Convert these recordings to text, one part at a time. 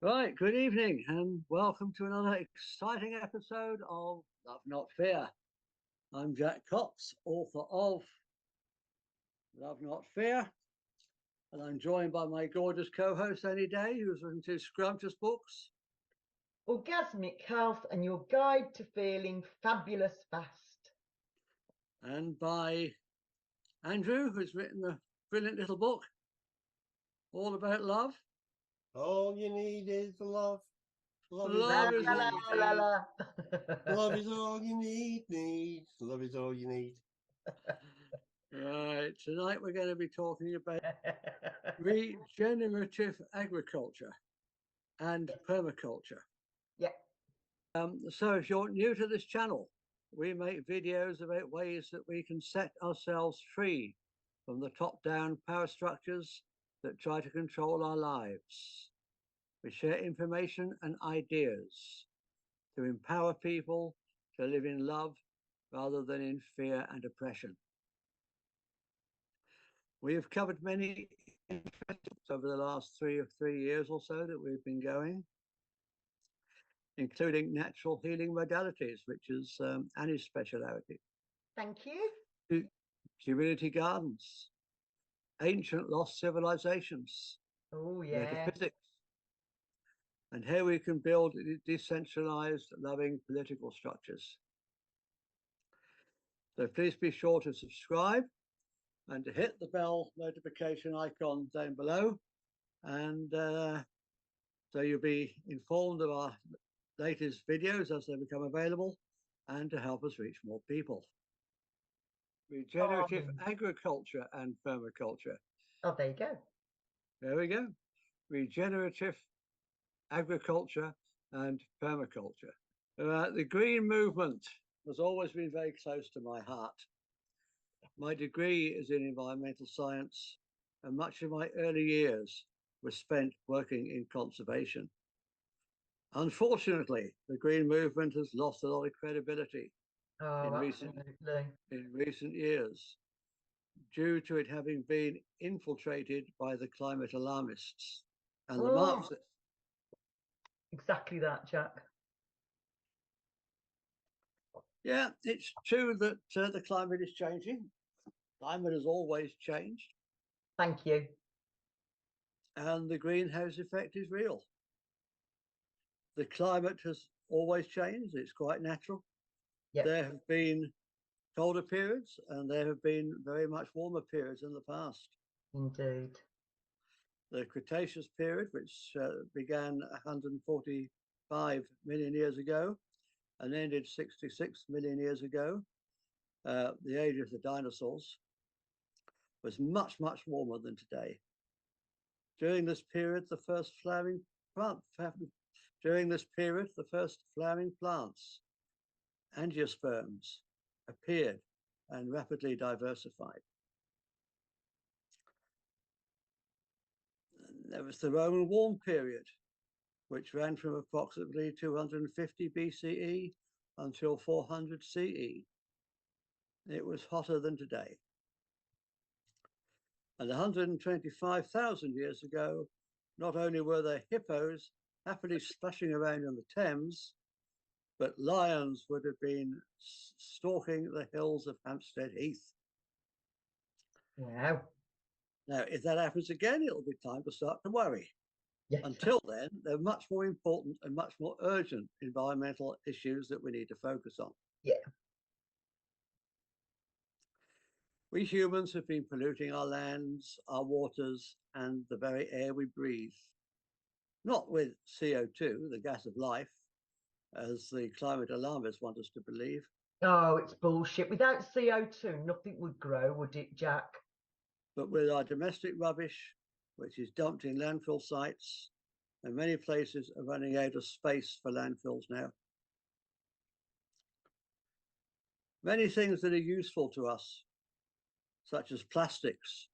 Right, good evening and welcome to another exciting episode of Love Not Fear. I'm Jack Cox, author of Love Not Fear, and I'm joined by my gorgeous co-host Annie Day, who's written two scrumptious books. Orgasmic Health and your guide to feeling fabulous fast. And by Andrew, who's written a brilliant little book all about love. All you need is love. Love Love is all is you all need. la. Love is all you need. Love is all you need. Right, tonight we're going to be talking about regenerative agriculture and permaculture. Yeah. So if you're new to this channel, we make videos about ways that we can set ourselves free from the top-down power structures that try to control our lives. We share information and ideas to empower people to live in love rather than in fear and oppression. We have covered many interests over the last three years or so that we've been going, including natural healing modalities, which is Annie's speciality. Thank you. Community gardens, ancient lost civilizations, Oh, yeah. metaphysics, and how we can build decentralized, loving political structures. So please be sure to subscribe and to hit the bell notification icon down below, and so you'll be informed of our latest videos as they become available, and to help us reach more people. Regenerative agriculture and permaculture. Oh, there you go. There we go. Regenerative agriculture and permaculture. The green movement has always been very close to my heart. My degree is in environmental science, and much of my early years was spent working in conservation. Unfortunately, the green movement has lost a lot of credibility in recent years, due to it having been infiltrated by the climate alarmists and the Marxists. Exactly that, Jack. Yeah, it's true that the climate is changing. Climate has always changed. Thank you. And the greenhouse effect is real. The climate has always changed. It's quite natural. Yep. There have been colder periods and there have been very much warmer periods in the past. Indeed. The Cretaceous period, which began 145 million years ago and ended 66 million years ago, the age of the dinosaurs, was much, much warmer than today. During this period, the first flowering plants, angiosperms, appeared and rapidly diversified. There was the Roman warm period, which ran from approximately 250 BCE until 400 CE. It was hotter than today. And 125,000 years ago, not only were there hippos happily splashing around in the Thames, but lions would have been stalking the hills of Hampstead Heath. Wow. Now, if that happens again, it'll be time to start to worry. Yes. Until then, there are much more important and much more urgent environmental issues that we need to focus on. Yeah. We humans have been polluting our lands, our waters, and the very air we breathe. Not with CO2, the gas of life, as the climate alarmists want us to believe. Oh, it's bullshit. Without CO2, nothing would grow, would it, Jack? But with our domestic rubbish, which is dumped in landfill sites, and many places are running out of space for landfills now. Many things that are useful to us, such as plastics,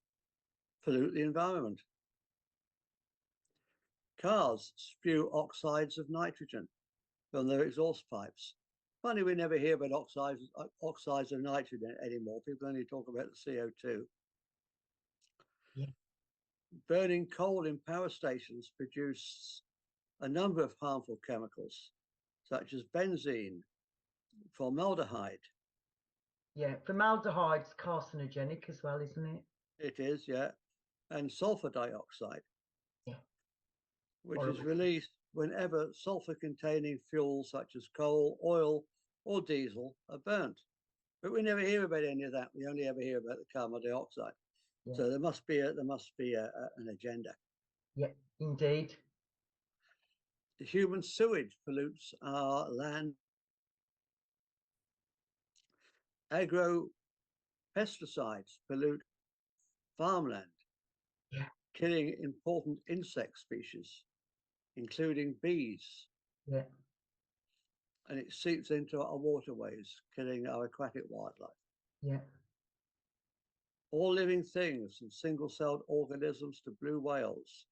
pollute the environment. Cars spew oxides of nitrogen from their exhaust pipes. Funny, we never hear about oxides of nitrogen anymore. People only talk about the CO2. Yeah. Burning coal in power stations produce a number of harmful chemicals, such as benzene, formaldehyde. Yeah, formaldehyde's carcinogenic as well, isn't it? It is, yeah, and sulfur dioxide, Yeah. which Horrible. is released whenever sulfur-containing fuels such as coal, oil, or diesel are burnt. But we never hear about any of that. We only ever hear about the carbon dioxide. Yeah. So there must be an agenda. Yeah, indeed. The human sewage pollutes our land. Agro-pesticides pollute farmland, Yeah. killing important insect species, including bees. Yeah. And it seeps into our waterways, killing our aquatic wildlife. Yeah. All living things, from single-celled organisms to blue whales,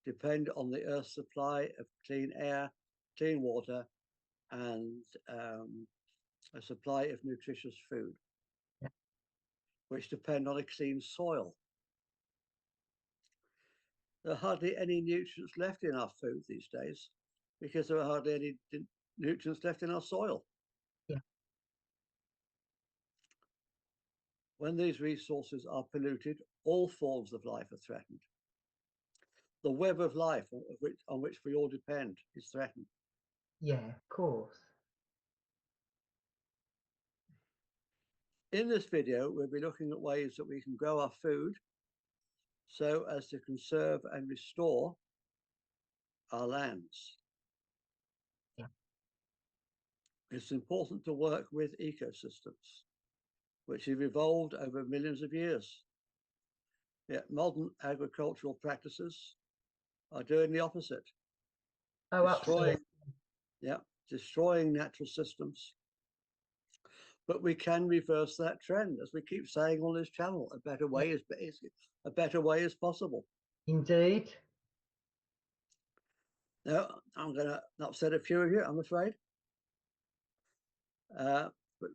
depend on the Earth's supply of clean air, clean water, and a supply of nutritious food, Yeah. which depend on a clean soil. There are hardly any nutrients left in our food these days because there are hardly any nutrients left in our soil. Yeah. When these resources are polluted, all forms of life are threatened. The web of life on which we all depend is threatened. Yeah, of course. In this video, we'll be looking at ways that we can grow our food so as to conserve and restore our lands. Yeah. It's important to work with ecosystems, which have evolved over millions of years. Yet modern agricultural practices are doing the opposite. Oh, absolutely. Destroying natural systems. But we can reverse that trend, as we keep saying on this channel. A better way is possible. Indeed. Now, I'm going to upset a few of you, I'm afraid. But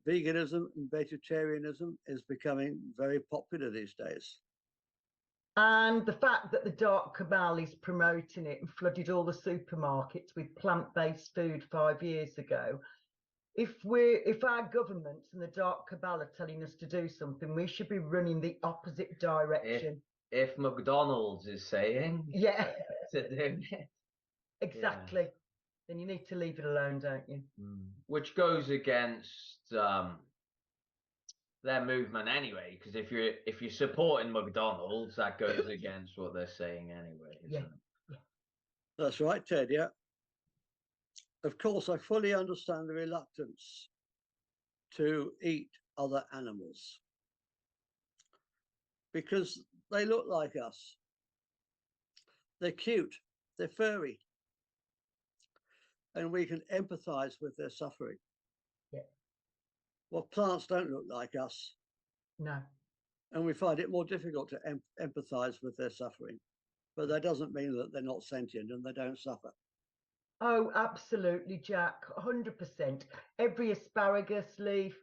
veganism and vegetarianism is becoming very popular these days. And the fact that the dark cabal is promoting it and flooded all the supermarkets with plant-based food 5 years ago. If our governments and the dark cabal are telling us to do something, we should be running the opposite direction. If McDonald's is saying Yeah, to do it, exactly. Yeah. Then you need to leave it alone, don't you? Which goes against their movement anyway, because if you're supporting McDonald's, that goes against what they're saying anyway, isn't it? Yeah. That's right, Ted, yeah. Of course, I fully understand the reluctance to eat other animals because they look like us. They're cute, they're furry, and we can empathize with their suffering. Yeah. Well, plants don't look like us. No. And we find it more difficult to empathize with their suffering. But that doesn't mean that they're not sentient and they don't suffer. Oh, absolutely, Jack. 100%. Every asparagus leaf,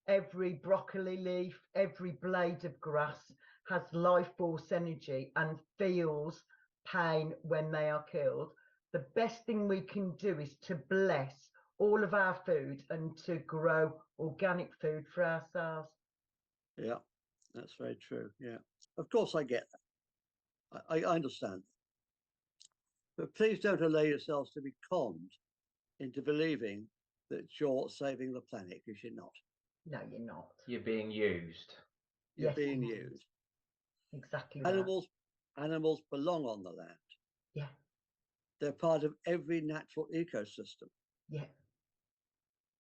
every broccoli leaf, every blade of grass has life force energy and feels pain when they are killed. The best thing we can do is to bless all of our food and to grow organic food for ourselves. Yeah, that's very true. Yeah, of course I get that. I understand. But please don't allow yourselves to be conned into believing that you're saving the planet, because you're not. No, you're not. You're being used. You're being used. Exactly. Animals belong on the land. Yeah. They're part of every natural ecosystem. Yeah.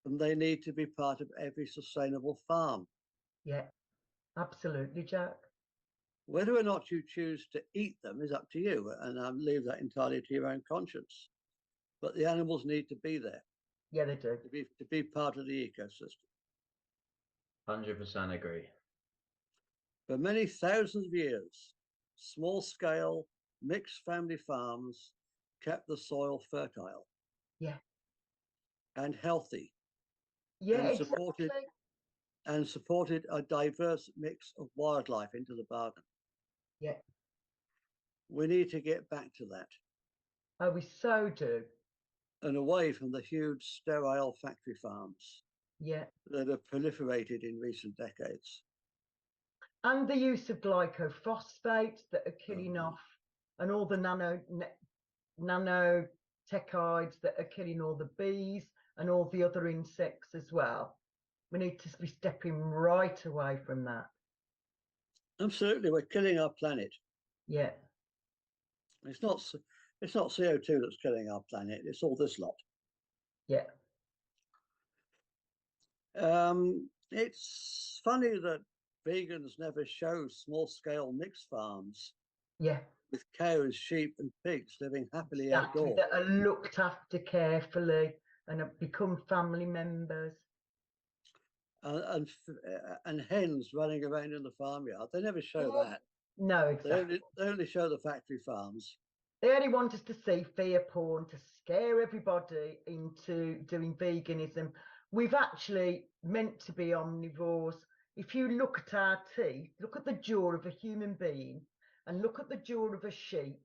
And they need to be part of every sustainable farm. Yeah, absolutely, Jack. Whether or not you choose to eat them is up to you, and I leave that entirely to your own conscience. But the animals need to be there. Yeah, they do. To be part of the ecosystem. 100% agree. For many thousands of years, small-scale mixed family farms kept the soil fertile. Yeah. And healthy. Yeah, and supported a diverse mix of wildlife into the bargain. Yeah. We need to get back to that. Oh, we so do. and away from the huge sterile factory farms Yeah. that have proliferated in recent decades. And the use of glycophosphates that are killing off, and all the nanotechnides that are killing all the bees and all the other insects as well. We need to be stepping right away from that. Absolutely, we're killing our planet. Yeah. It's not CO2 that's killing our planet. It's all this lot. Yeah. It's funny that vegans never show small-scale mixed farms. Yeah. With cows, sheep, and pigs living happily Exactly, outdoors. that are looked after carefully and have become family members. And hens running around in the farmyard. They never show that. No, exactly. They only show the factory farms. They only want us to see fear porn to scare everybody into doing veganism. We've actually meant to be omnivores. If you look at our teeth, look at the jaw of a human being and look at the jaw of a sheep.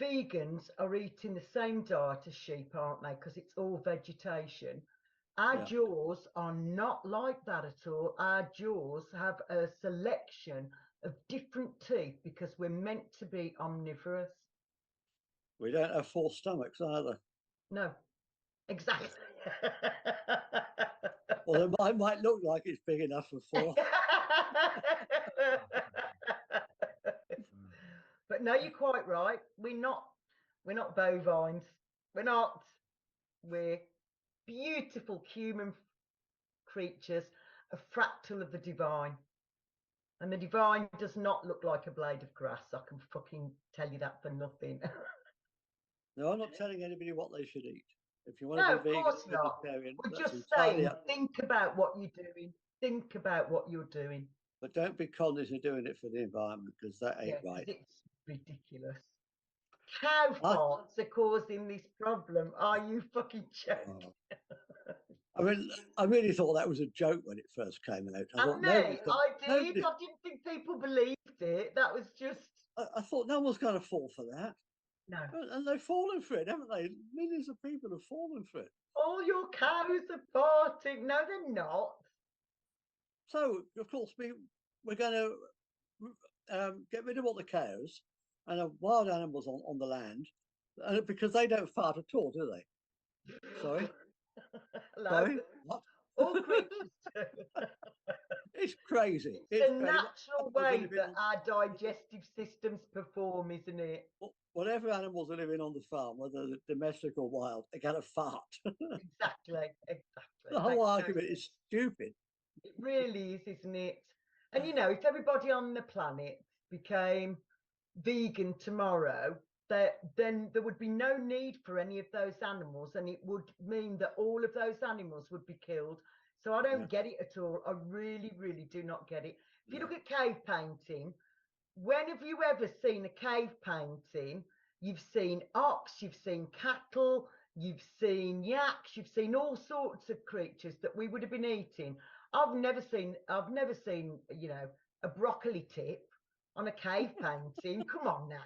Vegans are eating the same diet as sheep, aren't they? Because it's all vegetation. Our jaws are not like that at all. Our jaws have a selection of different teeth because we're meant to be omnivorous. We don't have full stomachs either. No, exactly. Well, it might look like it's big enough for four. But no, you're quite right. We're not bovines. We're not. We're beautiful human creatures, a fractal of the divine. And the divine does not look like a blade of grass. I can fucking tell you that for nothing. No, I'm not telling anybody what they should eat. If you want No, to be of vegan, course not. vegetarian, We're that's just entirely saying, up. think about what you're doing. Think about what you're doing. But don't be conned into doing it for the environment, because that ain't right. It's ridiculous. Cow farts are causing this problem. Are you fucking joking? I mean, I really thought that was a joke when it first came out. I did. I didn't think people believed it. That was just. I thought no one's going to fall for that. No. And they've fallen for it, haven't they? Millions of people have fallen for it. All your cows are farting. No, they're not. So, of course, we're going to get rid of all the cows and the wild animals on the land, because they don't fart at all, do they? Sorry? Sorry? What? All creatures do. It's crazy. It's a natural way that our digestive systems perform, isn't it? Whatever animals are living on the farm, whether they're domestic or wild, they're going to fart. Exactly. The whole argument is stupid. It really is, isn't it? And you know, if everybody on the planet became vegan tomorrow, then there would be no need for any of those animals, and it would mean that all of those animals would be killed. So I don't get it at all. I really, really do not get it. If you look at cave painting, when have you ever seen a cave painting? You've seen ox, you've seen cattle, you've seen yaks, you've seen all sorts of creatures that we would have been eating. I've never seen, you know, a broccoli tip on a cave painting. Come on now.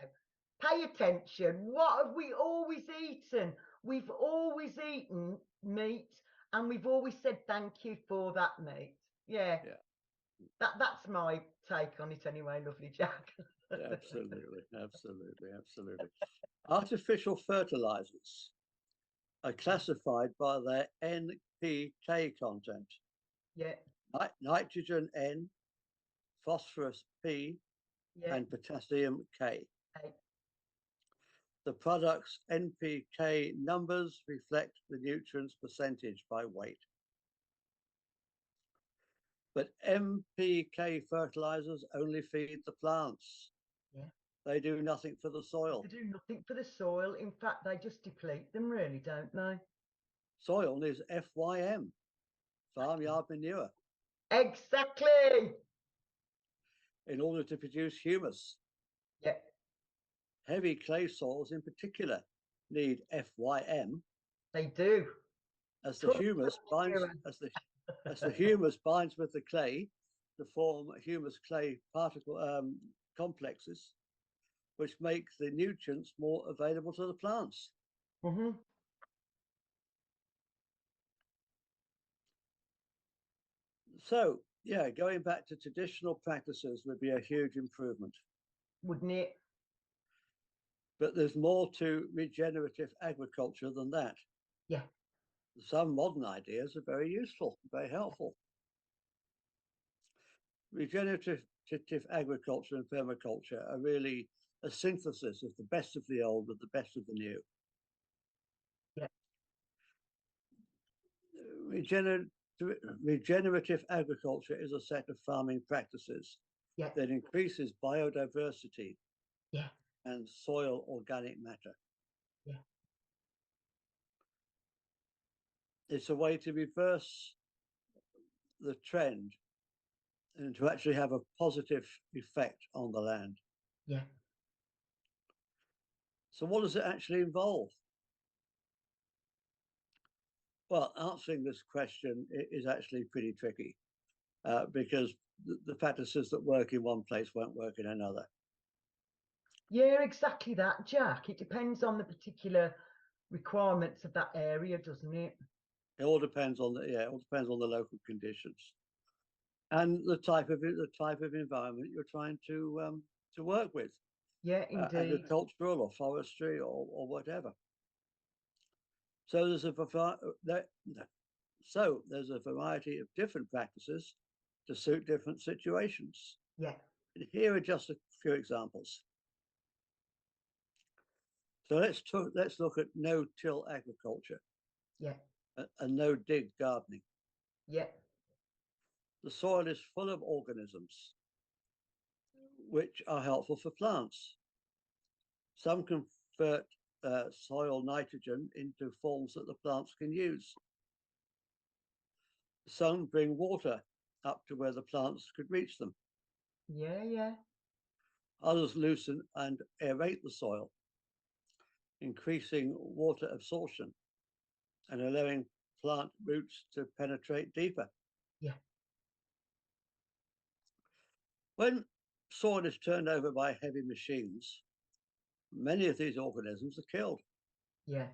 Pay attention. What have we always eaten? We've always eaten meat, and we've always said thank you for that meat. Yeah. That's my take on it anyway, lovely Jack. Absolutely. Artificial fertilizers are classified by their NPK content. Yeah. Nitrogen N, phosphorus P, and potassium K. The product's NPK numbers reflect the nutrients percentage by weight. But NPK fertilizers only feed the plants. Yeah. They do nothing for the soil. They do nothing for the soil. In fact, they just deplete them, really, don't they? Soil needs FYM, farmyard manure. Exactly. In order to produce humus. Yeah. Heavy clay soils in particular need FYM. They do. As the humus binds with the clay to form humus clay particle complexes, which make the nutrients more available to the plants. So, yeah, going back to traditional practices would be a huge improvement. Wouldn't it? But there's more to regenerative agriculture than that. Yeah. Some modern ideas are very useful, very helpful. Regenerative agriculture and permaculture are really a synthesis of the best of the old with the best of the new. Yeah. Regenerative agriculture is a set of farming practices that increases biodiversity and soil organic matter. Yeah. It's a way to reverse the trend and to actually have a positive effect on the land. Yeah. So what does it actually involve? Well, answering this question is actually pretty tricky because the practices that work in one place won't work in another. Yeah, exactly that, Jack. It depends on the particular requirements of that area, doesn't it? It all depends on it all depends on the local conditions and the type of environment you're trying to work with. Yeah, indeed. Agricultural or forestry or whatever. So there's a variety of different practices to suit different situations. Yeah. And here are just a few examples. So let's look at no-till agriculture. Yeah. And no-dig gardening. Yeah. The soil is full of organisms which are helpful for plants. Some convert soil nitrogen into forms that the plants can use. Some bring water up to where the plants could reach them. Yeah, yeah. Others loosen and aerate the soil, increasing water absorption and allowing plant roots to penetrate deeper. Yeah. When soil is turned over by heavy machines, many of these organisms are killed. Yeah.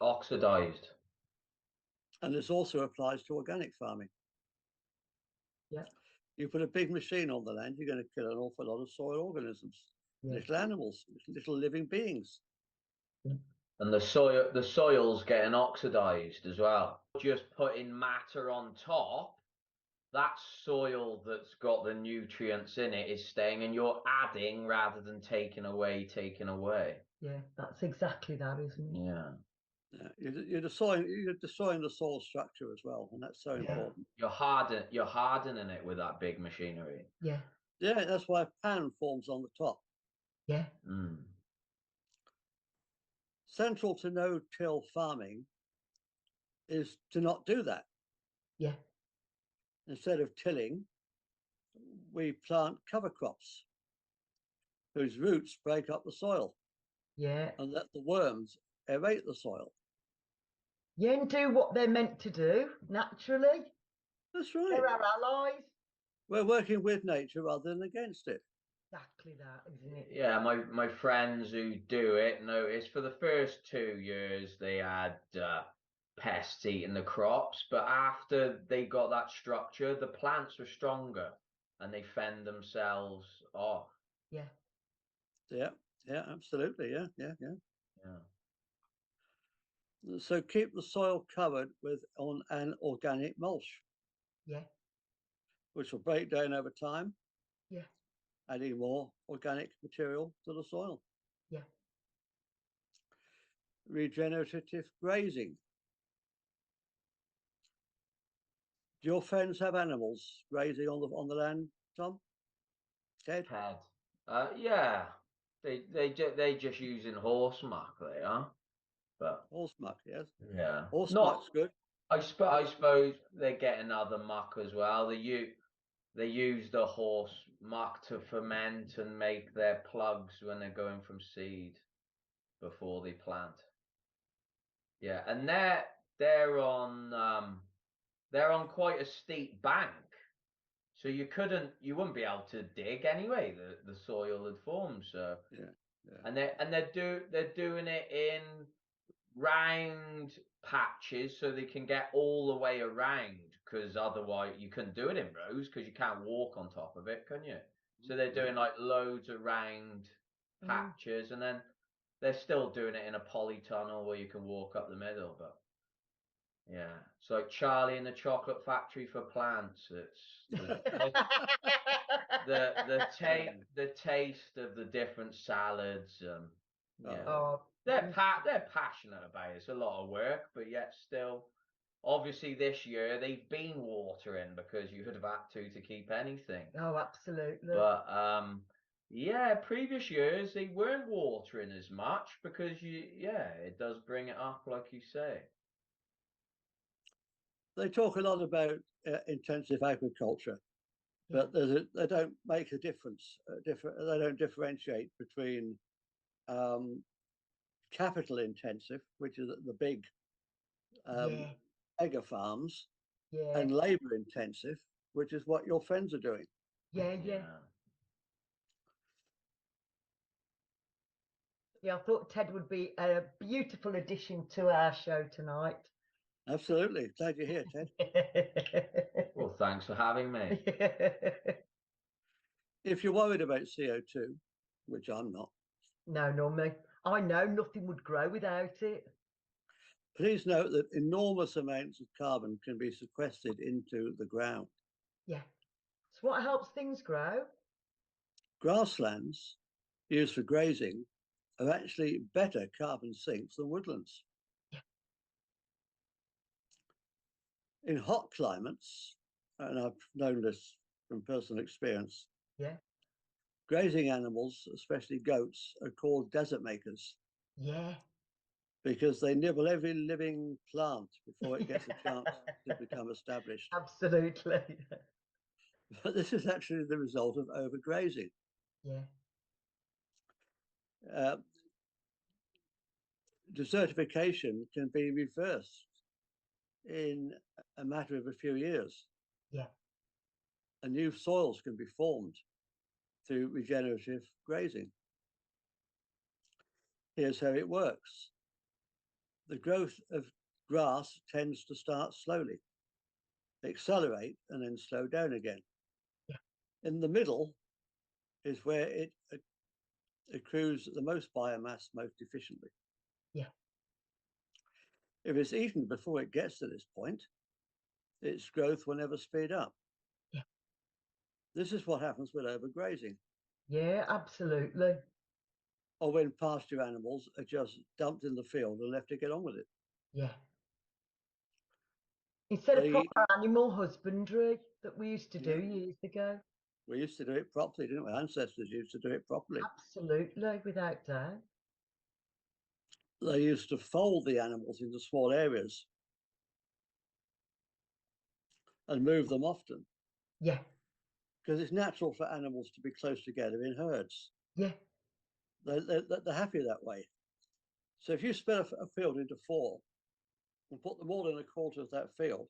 Oxidized. And this also applies to organic farming. Yeah. You put a big machine on the land, you're going to kill an awful lot of soil organisms, little animals, little living beings. And the soil's getting oxidized as well. Just putting matter on top, that soil that's got the nutrients in it is staying, and you're adding rather than taking away. Yeah, that's exactly that, isn't it? Yeah. You're destroying the soil structure as well, and that's so important. You're hardening it with that big machinery. Yeah. Yeah, that's why pan forms on the top. Yeah. Central to no-till farming is to not do that. Yeah. Instead of tilling, we plant cover crops whose roots break up the soil. Yeah. And let the worms aerate the soil. Yeah, and do what they're meant to do naturally. That's right. They're our allies. We're working with nature rather than against it. Exactly that, isn't it? Yeah, my friends who do it notice for the first 2 years they had pests eating the crops, but after they got that structure, the plants were stronger and they fend themselves off. Yeah. Yeah, absolutely. Yeah. So keep the soil covered with an organic mulch. Yeah. Which will break down over time. Yeah. Adding more organic material to the soil. Yeah. Regenerative grazing. Do your friends have animals grazing on the land, Tom? Ted? Yeah. They just using horse muck, they are. But horse muck, yes. Yeah. Horse muck's good. I suppose they're getting other muck as well. They use the horse muck to ferment and make their plugs when they're going from seed before they plant. Yeah, and they're on quite a steep bank, so you wouldn't be able to dig anyway. The soil had formed, so yeah. And they're doing it in round patches so they can get all the way around, because otherwise you couldn't do it in rows because you can't walk on top of it, can you? So they're doing like loads of round patches, and then they're still doing it in a polytunnel where you can walk up the middle. But yeah, it's like Charlie in the Chocolate Factory for plants. It's the taste of the different salads. Yeah, Oh, they're passionate about it. It's a lot of work, but yet still, obviously this year they've been watering because you would have had to keep anything. oh, absolutely. But yeah, previous years they weren't watering as much because it does bring it up, like you say. They talk a lot about intensive agriculture, but they don't make a difference. They don't differentiate between capital intensive, which is the big mega farms, and labor intensive, which is what your friends are doing. Yeah, I thought Ted would be a beautiful addition to our show tonight. Absolutely. Glad you're here, Ted. Well, thanks for having me. If you're worried about CO2, which I'm not. No, nor me. I know nothing would grow without it. Please note that enormous amounts of carbon can be sequestered into the ground. Yeah. So what helps things grow? Grasslands used for grazing are actually better carbon sinks than woodlands. Yeah. In hot climates, and I've known this from personal experience, grazing animals, especially goats, are called desert makers. Yeah. Because they nibble every living plant before it gets a chance to become established. Absolutely. But this is actually the result of overgrazing. Yeah. Desertification can be reversed in a matter of a few years. Yeah. And new soils can be formed through regenerative grazing. Here's how it works. The growth of grass tends to start slowly, accelerate, and then slow down again. Yeah. In the middle is where it accrues the most biomass most efficiently. Yeah. If it's eaten before it gets to this point, its growth will never speed up. Yeah. This is what happens with overgrazing. Yeah, absolutely. Or when pasture animals are just dumped in the field and left to get on with it. Yeah. Instead of proper animal husbandry that we used to do years ago. We used to do it properly, didn't we? Ancestors used to do it properly. Absolutely, without doubt. They used to fold the animals into small areas and move them often. Yeah. Because it's natural for animals to be close together in herds. Yeah. They're happy that way. So if you split a field into 4 and put them all in a quarter of that field,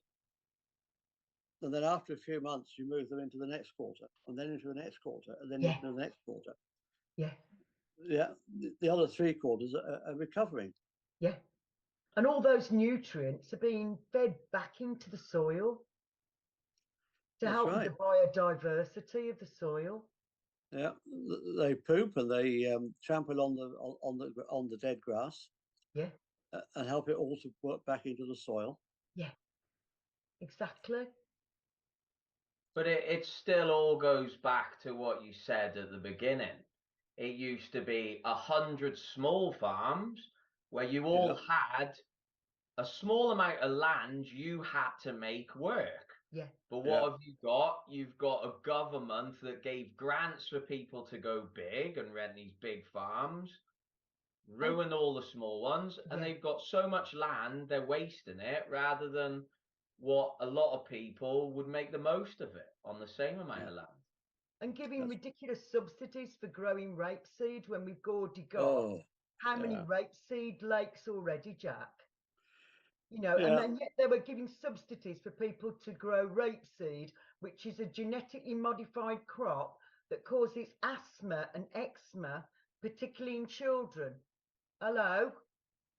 and then after a few months, you move them into the next quarter, and then into the next quarter, and then into the next quarter. Yeah. Yeah. The other 3 quarters are recovering. Yeah. And all those nutrients are being fed back into the soil to help with the biodiversity of the soil. Yeah, they poop and they trample on the dead grass. Yeah. And help it all to work back into the soil. Yeah. Exactly. But it still all goes back to what you said at the beginning. It used to be 100 small farms where you all had a small amount of land you had to make work. Yeah. But what have you got? You've got a government that gave grants for people to go big and rent these big farms, ruin all the small ones, and they've got so much land, they're wasting it rather than what a lot of people would make the most of it on the same amount of land. And giving ridiculous subsidies for growing rapeseed when we've already got how many rapeseed lakes already, Jack? You know, and then yet they were giving subsidies for people to grow rapeseed, which is a genetically modified crop that causes asthma and eczema, particularly in children. Hello?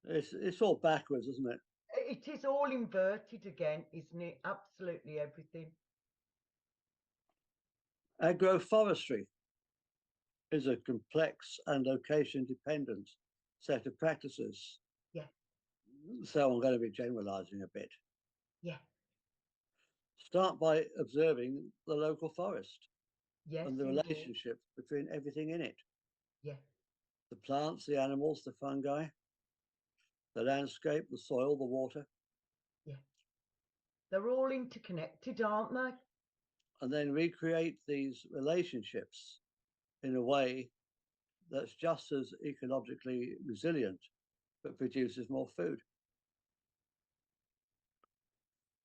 It's all backwards, isn't it? It is all inverted again, isn't it? Absolutely everything. Agroforestry is a complex and location-dependent set of practices. Yeah. So I'm going to be generalizing a bit. Yeah. Start by observing the local forest Yes. and the indeed. relationship between everything in it. Yeah. The plants, the animals, the fungi, the landscape, the soil, the water. Yeah. They're all interconnected, aren't they? And then recreate these relationships in a way that's just as ecologically resilient, but produces more food.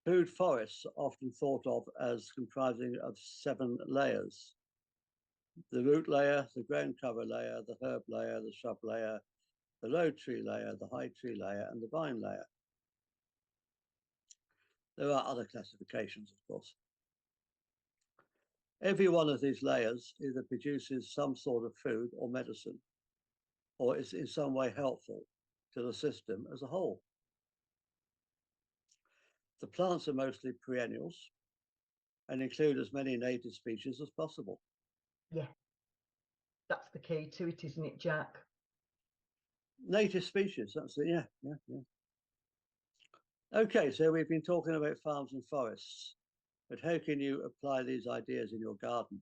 Food forests are often thought of as comprising of 7 layers: the root layer, the ground cover layer, the herb layer, the shrub layer, the low tree layer, the high tree layer, and the vine layer. There are other classifications, of course. Every one of these layers either produces some sort of food or medicine, or is in some way helpful to the system as a whole. The plants are mostly perennials and include as many native species as possible. Yeah. That's the key to it, isn't it, Jack? Native species, that's it, yeah. Okay, so we've been talking about farms and forests, but how can you apply these ideas in your garden?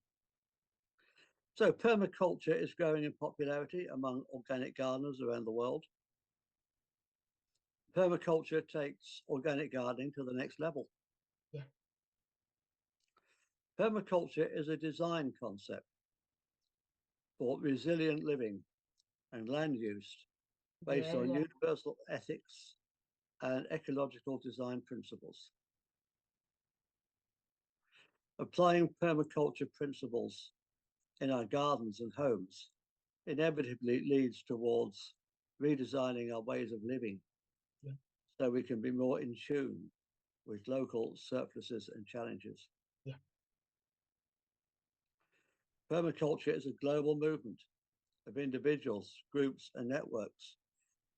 So permaculture is growing in popularity among organic gardeners around the world. Permaculture takes organic gardening to the next level. Yeah. Permaculture is a design concept for resilient living and land use based on universal ethics and ecological design principles. Applying permaculture principles in our gardens and homes inevitably leads towards redesigning our ways of living so we can be more in tune with local surpluses and challenges. Yeah. Permaculture is a global movement of individuals, groups, and networks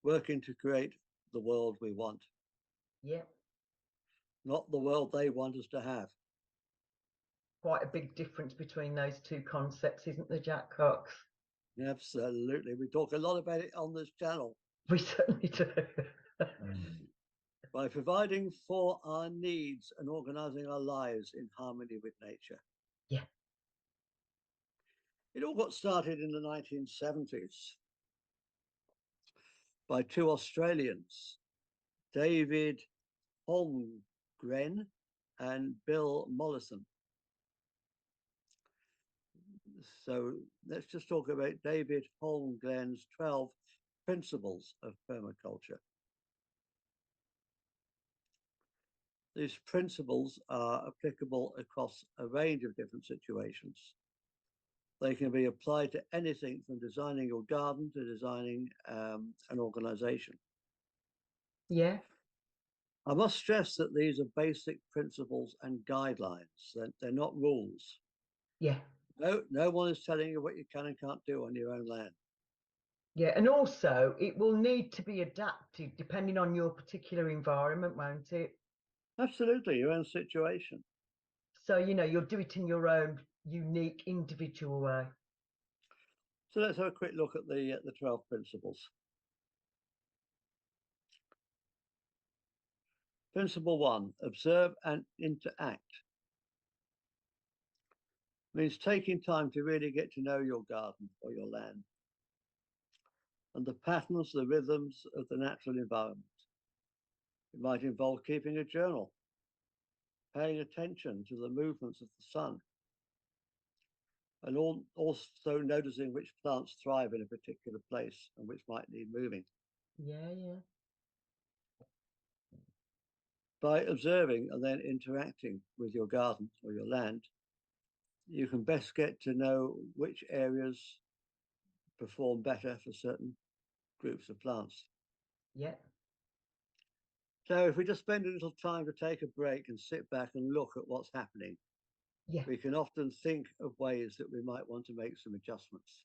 working to create the world we want. Yeah. Not the world they want us to have. Quite a big difference between those two concepts, isn't there, Jack Cox? Absolutely. We talk a lot about it on this channel. We certainly do. By providing for our needs and organizing our lives in harmony with nature. Yeah. It all got started in the 1970s by 2 Australians, David Holmgren and Bill Mollison. So let's just talk about David Holmgren's 12 principles of permaculture. These principles are applicable across a range of different situations. They can be applied to anything from designing your garden to designing an organization. Yeah. I must stress that these are basic principles and guidelines. They're not rules. Yeah. No one is telling you what you can and can't do on your own land. Yeah, and also it will need to be adapted depending on your particular environment, won't it? Absolutely, your own situation. So, you'll do it in your own unique, individual way. So let's have a quick look at the 12 principles. Principle 1, observe and interact. Means taking time to really get to know your garden or your land and the patterns, the rhythms of the natural environment. It might involve keeping a journal, paying attention to the movements of the sun, and also noticing which plants thrive in a particular place and which might need moving. Yeah. By observing and then interacting with your garden or your land, you can best get to know which areas perform better for certain groups of plants. Yeah. So if we just spend a little time to take a break and sit back and look at what's happening, Yeah. we can often think of ways that we might want to make some adjustments.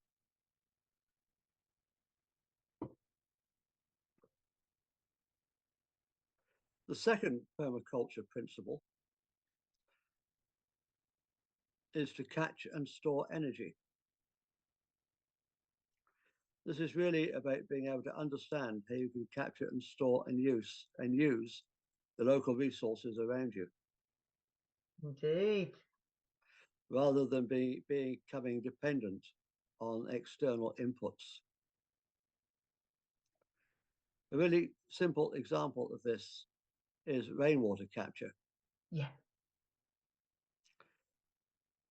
The second permaculture principle is to catch and store energy. This is really about being able to understand how you can capture and store and use the local resources around you, Indeed. rather than becoming dependent on external inputs. A really simple example of this is rainwater capture. Yeah.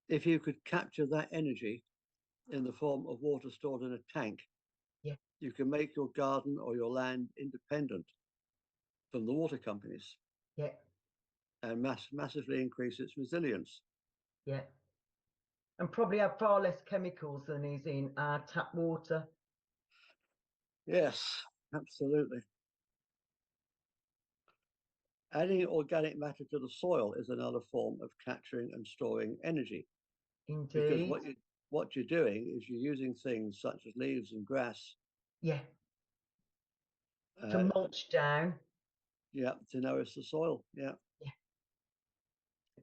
If you could capture that energy in the form of water stored in a tank, Yeah. you can make your garden or your land independent from the water companies Yeah. and massively increase its resilience. Yeah. And probably have far less chemicals than is in our tap water. Yes, absolutely. Adding organic matter to the soil is another form of capturing and storing energy. Because Indeed. what you're doing is you're using things such as leaves and grass. Yeah. To mulch down. Yeah, to nourish the soil. Yeah. Yeah.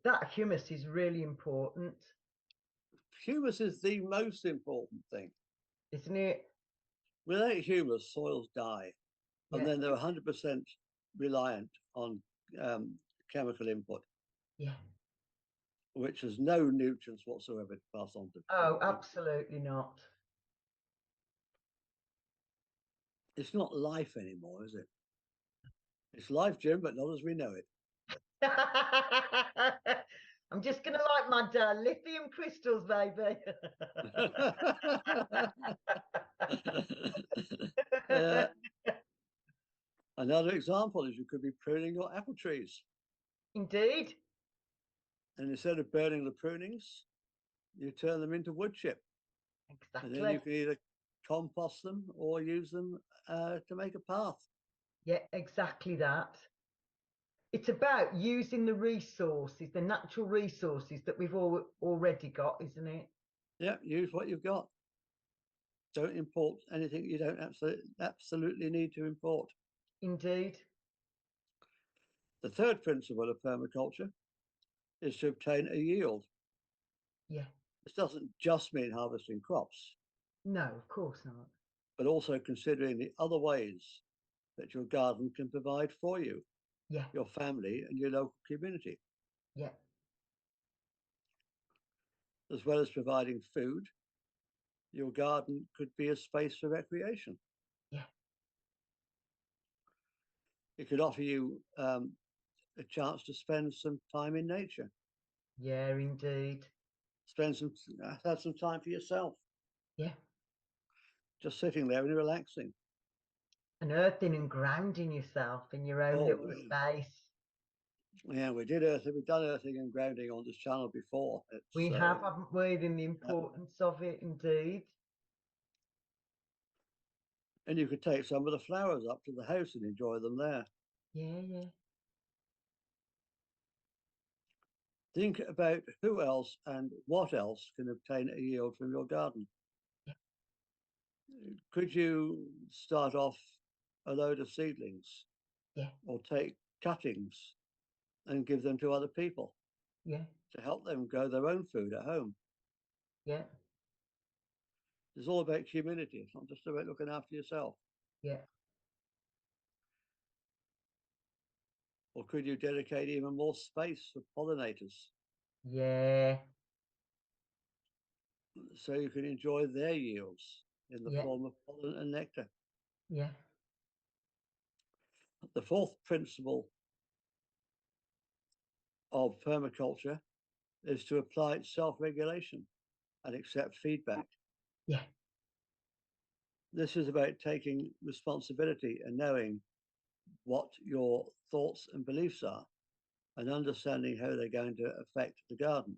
That humus is really important, Humus is the most important thing. isn't it? Without humus, soils die. Yeah. And then they're 100% reliant on chemical input, Yeah. which has no nutrients whatsoever to pass on to. Oh, absolutely not. It's not life anymore, is it? It's life, Jim, but not as we know it. I'm just going to light my lithium crystals, baby. Another example is you could be pruning your apple trees. Indeed. And instead of burning the prunings, you turn them into wood chip. Exactly. And then you can either compost them or use them to make a path. Yeah, exactly that. It's about using the resources, the natural resources that we've already got, isn't it? Yeah, use what you've got. Don't import anything you don't absolutely need to import. Indeed. The third principle of permaculture is to obtain a yield. Yeah. This doesn't just mean harvesting crops, No, of course not. but also considering the other ways that your garden can provide for you, Yeah. your family, and your local community. Yeah. As well as providing food, your garden could be a space for recreation. Yeah. It could offer you a chance to spend some time in nature. Yeah, indeed. Have some time for yourself. Yeah. Just sitting there and relaxing. And earthing and grounding yourself in your own little space. Yeah, we've done earthing and grounding on this channel before. We have, haven't we, in the importance of it, indeed. And you could take some of the flowers up to the house and enjoy them there. Yeah, yeah. Think about who else and what else can obtain a yield from your garden. Yeah. Could you start off a load of seedlings? Yeah. Or take cuttings and give them to other people? Yeah. To help them grow their own food at home. Yeah. It's all about community. It's not just about looking after yourself. Yeah. Or could you dedicate even more space for pollinators? Yeah. So you can enjoy their yields in the form of pollen and nectar. Yeah. The fourth principle of permaculture is to apply self-regulation and accept feedback. Yeah. This is about taking responsibility and knowing what your thoughts and beliefs are and understanding how they're going to affect the garden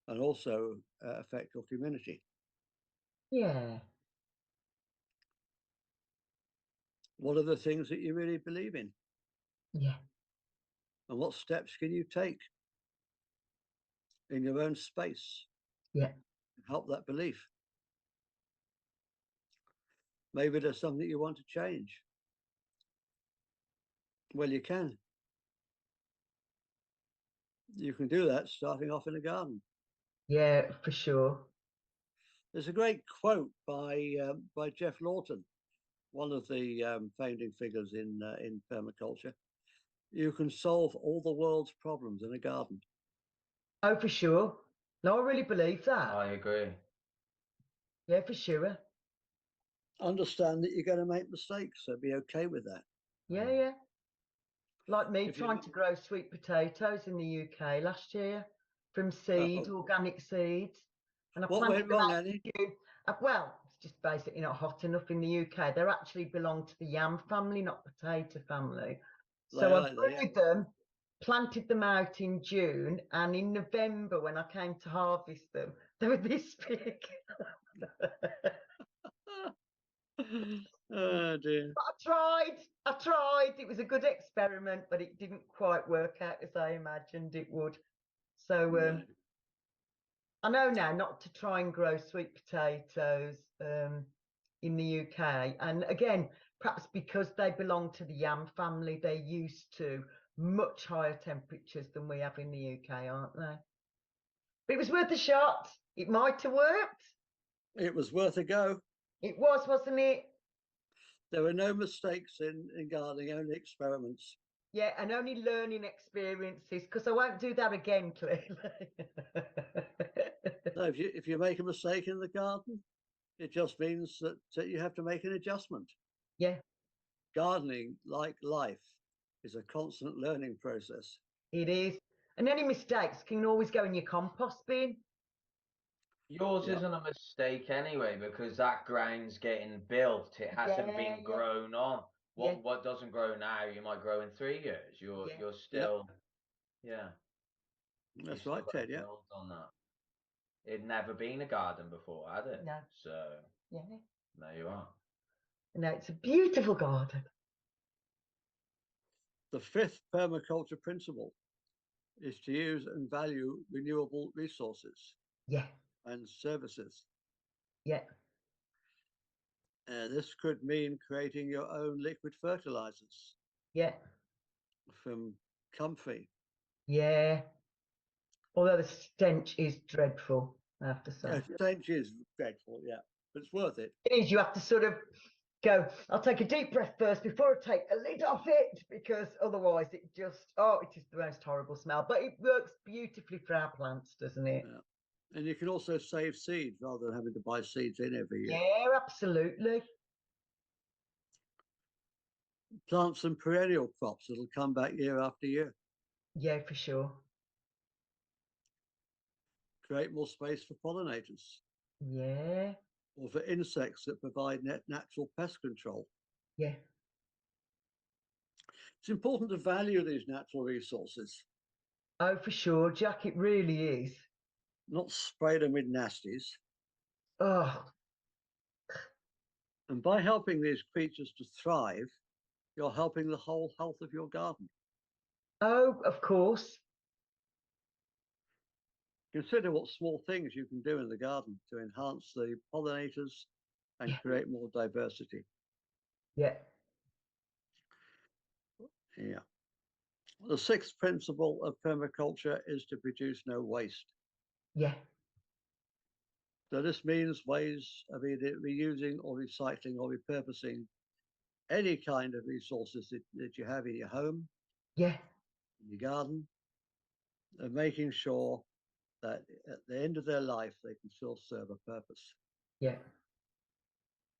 and also affect your community. Yeah. What are the things that you really believe in? Yeah. And what steps can you take in your own space? Yeah. To help that belief? Maybe there's something you want to change. Well, you can. You can do that starting off in a garden. Yeah, for sure. There's a great quote by Jeff Lawton, one of the founding figures in permaculture. You can solve all the world's problems in a garden. Oh, for sure. No, I really believe that. I agree. Yeah, for sure. Understand that you're going to make mistakes, so be okay with that. Yeah, yeah. Like me If you- trying to grow sweet potatoes in the UK last year from seed, organic seeds. And I What planted went them wrong, out Annie? in June. Well, it's just basically not hot enough in the UK. They actually belong to the yam family, not potato family. So I grew them, planted them out in June, and in November when I came to harvest them, they were this big. Oh dear. But I tried. It was a good experiment, but it didn't quite work out as I imagined it would. So No. I know now not to try and grow sweet potatoes in the UK. And again, perhaps because they belong to the yam family, they're used to much higher temperatures than we have in the UK, aren't they? But it was worth a shot. It might have worked. It was worth a go. It was, wasn't it? There were no mistakes in gardening, only experiments. Yeah, and only learning experiences, because I won't do that again, clearly. So if you make a mistake in the garden, it just means that you have to make an adjustment. Yeah, Gardening, like life, is a constant learning process. it is. And any mistakes can always go in your compost bin. Yours Yeah. isn't a mistake anyway, because that ground's getting built. It hasn't been Yeah. grown on. Yeah. What doesn't grow now, you might grow in 3 years. You're still, yeah. That's You've right, still got to Ted. Yeah. build on that. It'd never been a garden before, had it? No. So Yeah. there you are. No, it's a beautiful garden. The fifth permaculture principle is to use and value renewable resources Yeah. and services. Yeah. This could mean creating your own liquid fertilizers Yeah. from comfrey. Yeah. Although the stench is dreadful, I have to say. Stench is dreadful, yeah, but it's worth it. It is. You have to sort of go, I'll take a deep breath first before I take the lid off it, because otherwise it just, it is the most horrible smell. But it works beautifully for our plants, doesn't it? Yeah. And you can also save seeds rather than having to buy seeds in every year. Yeah, absolutely. Plant some perennial crops that'll come back year after year. Yeah, for sure. Create more space for pollinators Yeah. or for insects that provide natural pest control. Yeah. It's important to value these natural resources, Oh, for sure, Jack, it really is. not spray them with nasties. Oh, And by helping these creatures to thrive, you're helping the whole health of your garden. of course. Consider what small things you can do in the garden to enhance the pollinators and create more diversity. Yeah. Yeah. The sixth principle of permaculture is to produce no waste. Yeah. So this means ways of either reusing or recycling or repurposing any kind of resources that you have in your home, Yeah. in your garden, and making sure that at the end of their life, they can still serve a purpose. Yeah.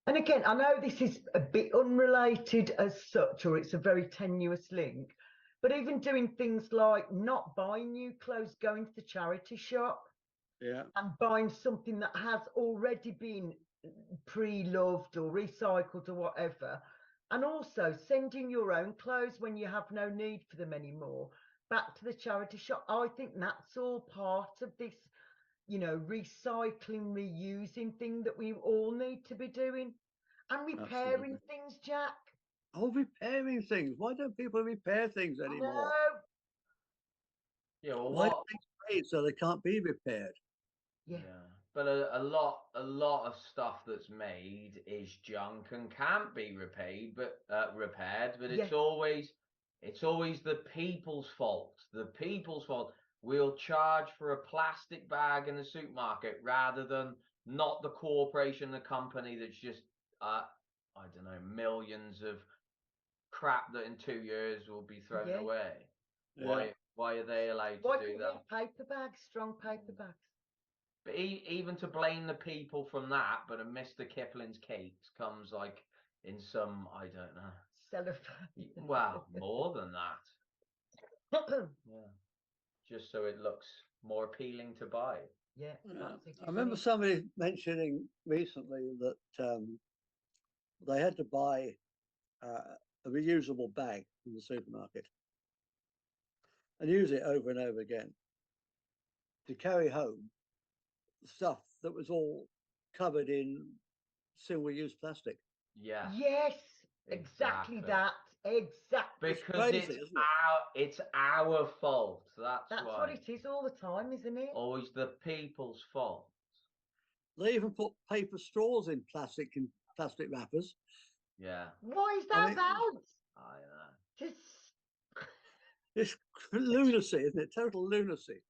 And again, I know this is a bit unrelated as such, or it's a very tenuous link, but even doing things like not buying new clothes, going to the charity shop, Yeah. and buying something that has already been pre-loved or recycled or whatever, and also sending your own clothes when you have no need for them anymore back to the charity shop. I think that's all part of this, recycling, reusing thing that we all need to be doing, and repairing Absolutely. things, Jack. Oh, repairing things. Why don't people repair things anymore? Yeah, well, Why are things made so they can't be repaired? Yeah. But a lot of stuff that's made is junk and can't be repaired, but Yeah. it's always the people's fault. The people's fault. we'll charge for a plastic bag in the supermarket rather than not the corporation, the company that's just, I don't know, millions of crap that in 2 years will be thrown away. Yeah. Why are they allowed Why to do couldn't that? we have paper bags, strong paper bags? But even to blame the people from that, but a Mr. Kipling's cakes comes like in some, I don't know. Cellophane. Well, more than that. Yeah. Just so it looks more appealing to buy. Yeah, that's it. I remember somebody mentioning recently that they had to buy a reusable bag from the supermarket and use it over and over again to carry home stuff that was all covered in single-use plastic. Yeah. Yes, exactly that. Exactly. Because crazy, isn't it? it's our fault. That's why. what it is all the time, isn't it? Always the people's fault. They even put paper straws in plastic wrappers. Yeah. Why is that about? I know. Just It's lunacy, isn't it? Total lunacy.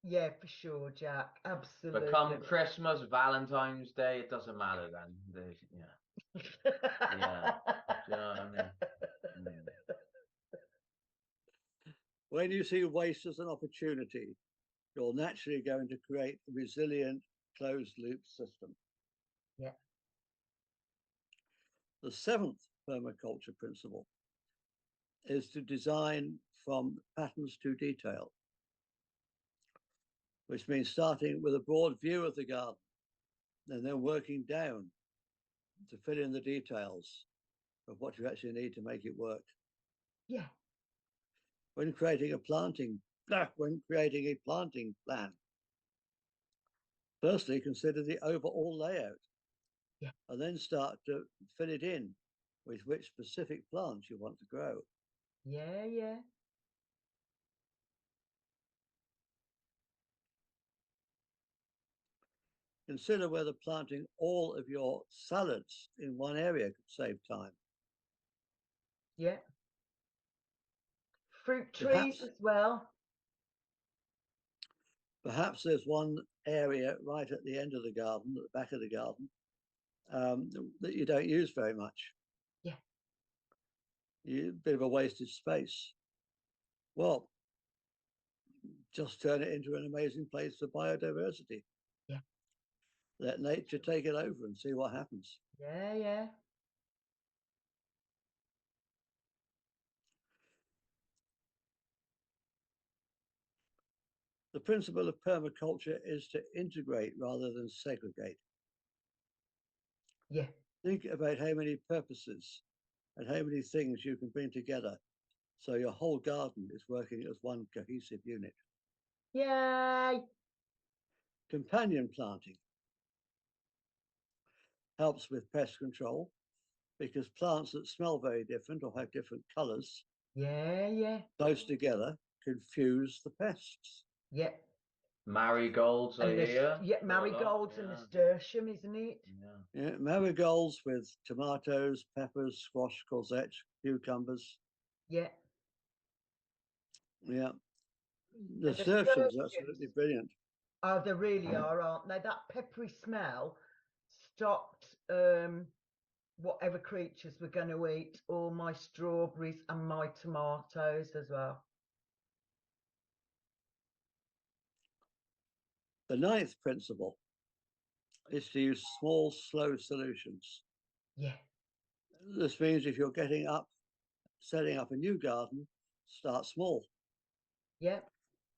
yeah, for sure, Jack. Absolutely. But come Christmas, Valentine's Day, it doesn't matter then. Yeah. Yeah. Do you know what I mean? When you see waste as an opportunity, you're naturally going to create a resilient closed loop system. Yeah. The seventh permaculture principle is to design from patterns to detail, which means starting with a broad view of the garden and then working down to fill in the details of what you actually need to make it work. Yeah. When creating a planting plan, firstly consider the overall layout. Yeah. And then start to fill it in with which specific plants you want to grow. Yeah, yeah. Consider whether planting all of your salads in one area could save time. Yeah. Fruit trees Perhaps- as well. Perhaps there's one area right at the end of the garden, at the back of the garden, that you don't use very much. Yeah. A bit of a wasted space. Well, just turn it into an amazing place for biodiversity. Yeah. Let nature take it over and see what happens. Yeah, yeah. The principle of permaculture is to integrate rather than segregate. Yeah. Think about how many purposes and how many things you can bring together so your whole garden is working as one cohesive unit. Yay. Companion planting helps with pest control because plants that smell very different or have different colors Yeah, yeah. close together confuse the pests. Yeah. Marigolds are here. Yeah, marigolds and nasturtium, isn't it? Yeah, marigolds with tomatoes, peppers, squash, courgettes, cucumbers. Yeah. Yeah. Nasturtiums are absolutely brilliant. Oh, they really are, aren't they? That peppery smell stopped whatever creatures were going to eat all my strawberries and my tomatoes as well. The ninth principle is to use small, slow solutions. Yeah. This means if you're setting up a new garden, start small. Yeah.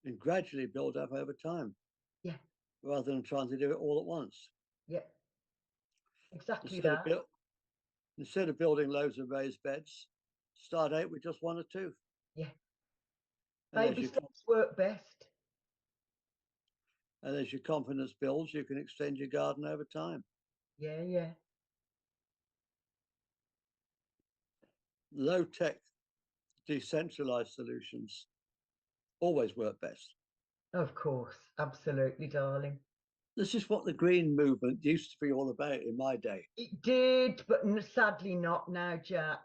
And gradually build up over time. Yeah. Rather than trying to do it all at once. Yeah. Exactly that. Instead of building loads of raised beds, start out with just one or two. Yeah. And Baby steps work best. And as your confidence builds, you can extend your garden over time. Yeah, yeah. Low-tech, decentralized solutions always work best. Of course. Absolutely, darling. This is what the green movement used to be all about in my day. It did, but sadly not now, Jack.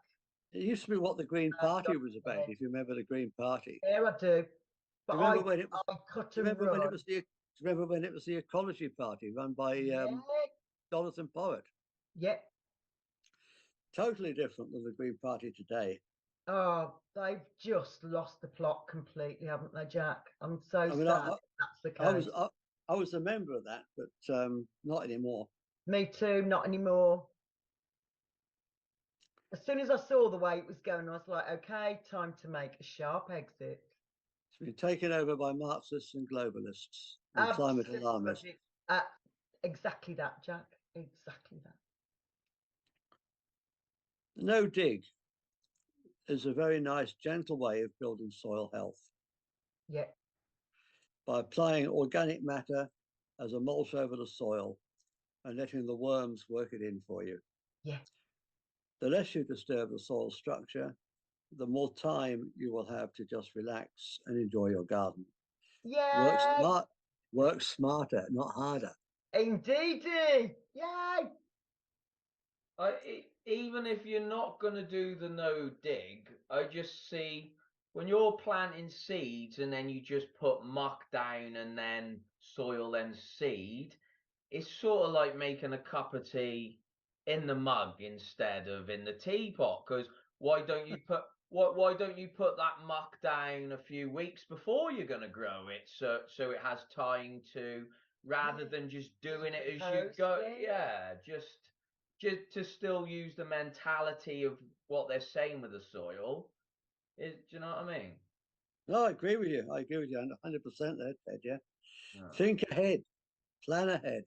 It used to be what the Green Party was about, if you remember the Green Party. Yeah, I do. But Do you remember when it was? I cut Do you and remember when it run. was the? Do you remember when it was the ecology party run by Yeah, Jonathan Porritt? yeah. Totally different than the Green Party today. Oh, they've just lost the plot completely, haven't they, Jack? I'm so I mean, sad that's the I was case. I was a member of that, but not anymore. Me too, not anymore. As soon as I saw the way it was going, I was like, okay, time to make a sharp exit. It's been taken over by Marxists and globalists and climate alarmists. Absolutely. Exactly that, Jack. Exactly that. No dig is a very nice, gentle way of building soil health Yeah, by applying organic matter as a mulch over the soil and letting the worms work it in for you. yeah. The less you disturb the soil structure, the more time you will have to just relax and enjoy your garden. Yay! Work smarter, not harder. Indeedy! Yay! Even if you're not going to do the no dig, I just see when you're planting seeds and then you just put muck down and then soil and seed, it's sort of like making a cup of tea in the mug instead of in the teapot. Because why don't you put that muck down a few weeks before you're going to grow it, so it has time to, rather than just doing it as you go. Yeah, just to still use the mentality of what they're saying with the soil. Do you know what I mean? No, I agree with you. I agree with you 100% there, Ted, yeah. No. Think ahead, plan ahead.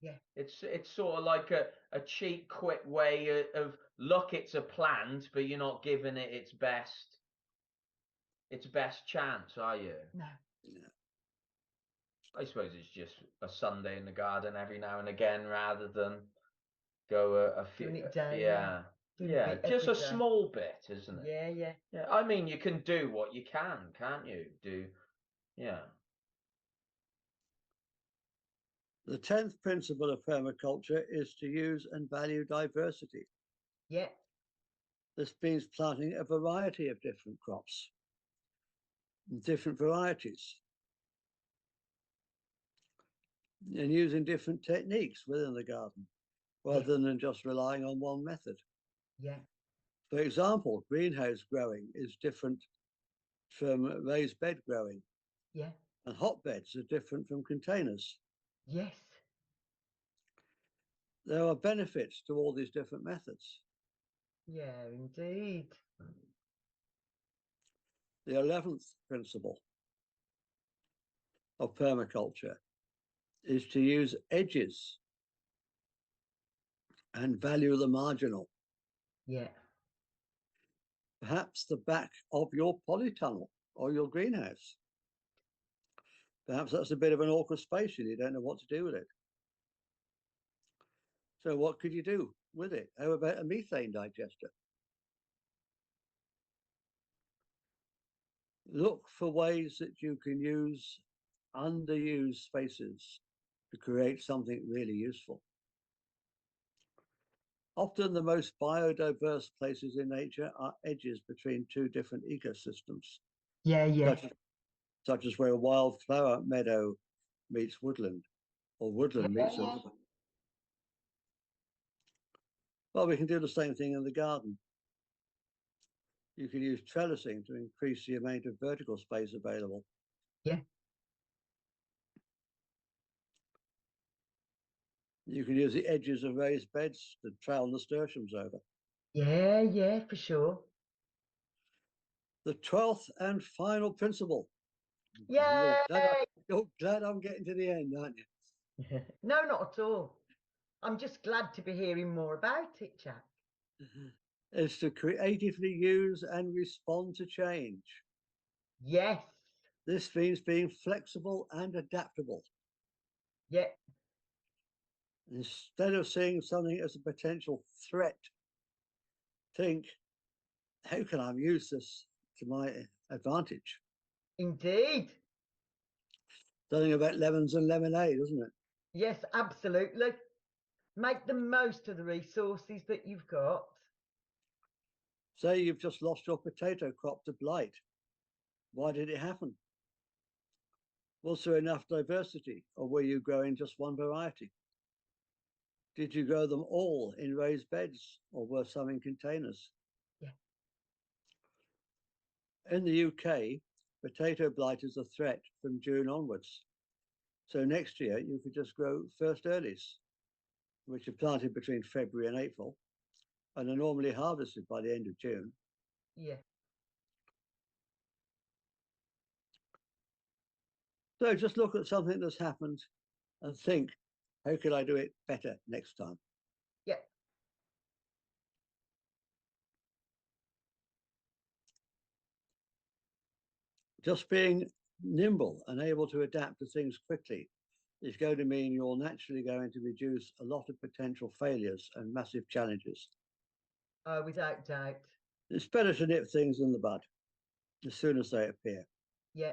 Yeah. It's sort of like a cheap, quick way of look, it's a plant, but you're not giving it its best chance, are you? No. Yeah. I suppose it's just a Sunday in the garden every now and again, rather than go a few. Doing it daily. Yeah, Doing a yeah, bit just a every day. small bit, isn't it? Yeah, yeah. Yeah, I mean, you can do what you can, can't you? Yeah. The 10th principle of permaculture is to use and value diversity. Yeah. This means planting a variety of different crops, different varieties, and using different techniques within the garden, rather than just relying on one method. Yeah. For example, greenhouse growing is different from raised bed growing, Yeah. and hotbeds are different from containers. Yes. There are benefits to all these different methods. Yeah, indeed. The 11th principle of permaculture is to use edges and value the marginal. Yeah. Perhaps the back of your polytunnel or your greenhouse. Perhaps that's a bit of an awkward space and you don't know what to do with it. So what could you do with it? How about a methane digester? Look for ways that you can use underused spaces to create something really useful. Often the most biodiverse places in nature are edges between two different ecosystems. Yeah, yeah. Such as where a wildflower meadow meets woodland, or woodland meets a river. Well, we can do the same thing in the garden. You can use trellising to increase the amount of vertical space available. Yeah. You can use the edges of raised beds to trail nasturtiums over. Yeah, yeah, for sure. The 12th and final principle. Yay! You're glad I'm getting to the end, aren't you? No, not at all. I'm just glad to be hearing more about it, Jack. Is to creatively use and respond to change. Yes. This means being flexible and adaptable. Yeah. Instead of seeing something as a potential threat, think, how can I use this to my advantage? Indeed. Something about lemons and lemonade, isn't it? Yes, absolutely. Make the most of the resources that you've got. Say you've just lost your potato crop to blight. Why did it happen? Was there enough diversity, or were you growing just one variety? Did you grow them all in raised beds, or were some in containers? Yeah. In the UK, potato blight is a threat from June onwards. So next year, you could just grow first earlies, which are planted between February and April, and are normally harvested by the end of June. Yeah. So just look at something that's happened and think, how could I do it better next time? Yeah. Just being nimble and able to adapt to things quickly is going to mean you're naturally going to reduce a lot of potential failures and massive challenges. Without doubt. It's better to nip things in the bud as soon as they appear. Yeah.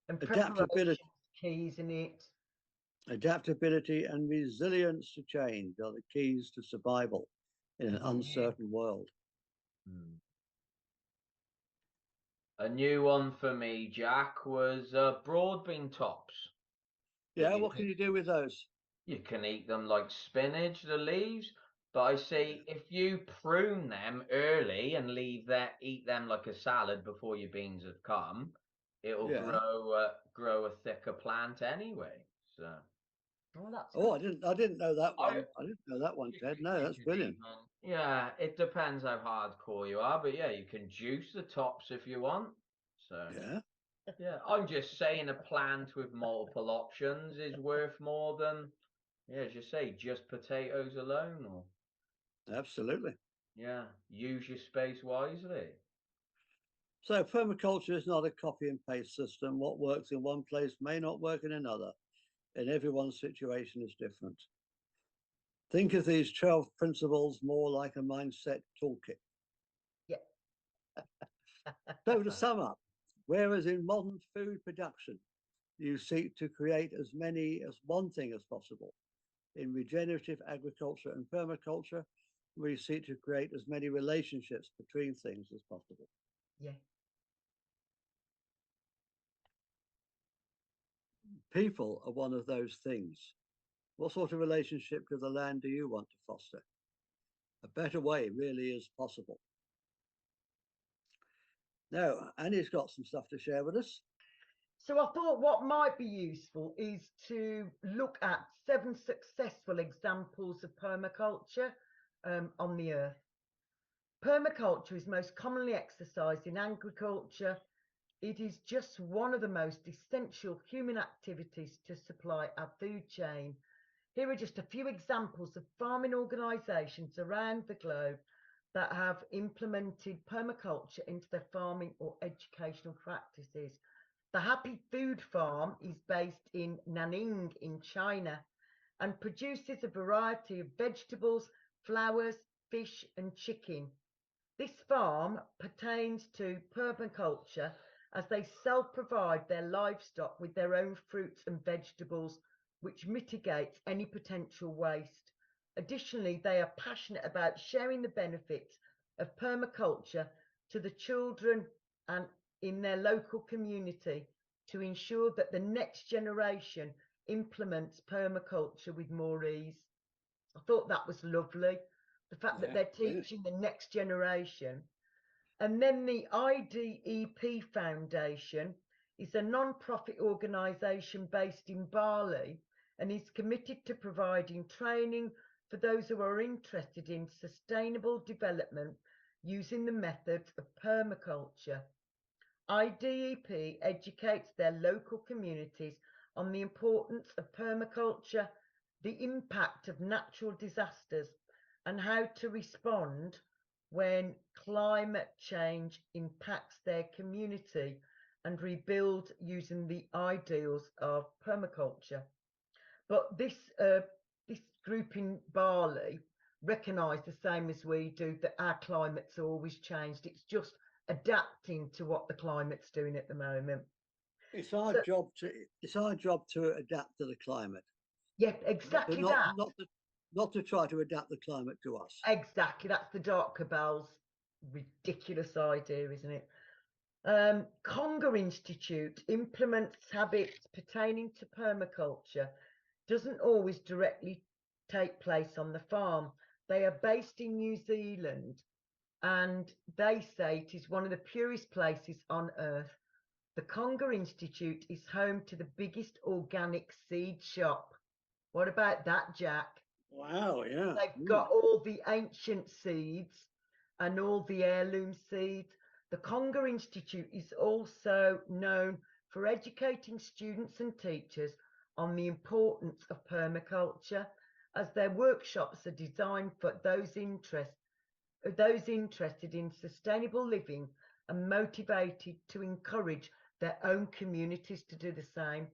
And Adaptability, key, isn't it? adaptability and resilience to change are the keys to survival in an uncertain world. A new one for me, Jack, was broad bean tops. Yeah, what can you do with those? You can eat them like spinach, the leaves. But I say if you prune them early and eat them like a salad before your beans have come, it'll grow a thicker plant anyway. So. Oh, that's I didn't know that one. I didn't know that one, Ted. No, that's brilliant. Yeah, it depends how hardcore you are, but yeah, you can juice the tops if you want. So yeah, I'm just saying a plant with multiple options is worth more than, as you say, just potatoes alone. Or absolutely. Yeah, use your space wisely. So permaculture is not a copy and paste system. What works in one place may not work in another, and everyone's situation is different. Think of these 12 principles more like a mindset toolkit. Yeah. So to sum up, whereas in modern food production, you seek to create as many as one thing as possible, in regenerative agriculture and permaculture, we seek to create as many relationships between things as possible. Yeah. People are one of those things. What sort of relationship with the land do you want to foster? A better way really is possible. Now, Annie's got some stuff to share with us. So I thought what might be useful is to look at 7 successful examples of permaculture on the earth. Permaculture is most commonly exercised in agriculture. It is just one of the most essential human activities to supply our food chain. Here are just a few examples of farming organisations around the globe that have implemented permaculture into their farming or educational practices. The Happy Food Farm is based in Nanning in China and produces a variety of vegetables, flowers, fish and chicken. This farm pertains to permaculture as they self-provide their livestock with their own fruits and vegetables, which mitigates any potential waste. Additionally, they are passionate about sharing the benefits of permaculture to the children and in their local community to ensure that the next generation implements permaculture with more ease. I thought that was lovely. The fact that they're teaching the next generation. And then the IDEP Foundation is a non-profit organisation based in Bali and is committed to providing training for those who are interested in sustainable development using the methods of permaculture. IDEP educates their local communities on the importance of permaculture, the impact of natural disasters, and how to respond when climate change impacts their community and rebuild using the ideals of permaculture. But this group in Bali recognise the same as we do that our climate's always changed. It's just adapting to what the climate's doing at the moment. It's our job to adapt to the climate. Yeah, exactly. Not to try to adapt the climate to us. Exactly. That's the Dr. Cabell's ridiculous idea, isn't it? Conger Institute implements habits pertaining to permaculture. Doesn't always directly take place on the farm. They are based in New Zealand, and they say it is one of the purest places on earth. The Conger Institute is home to the biggest organic seed shop. What about that, Jack? Wow, yeah. They've got all the ancient seeds and all the heirloom seeds. The Conger Institute is also known for educating students and teachers on the importance of permaculture, as their workshops are designed for those interested in sustainable living and motivated to encourage their own communities to do the same.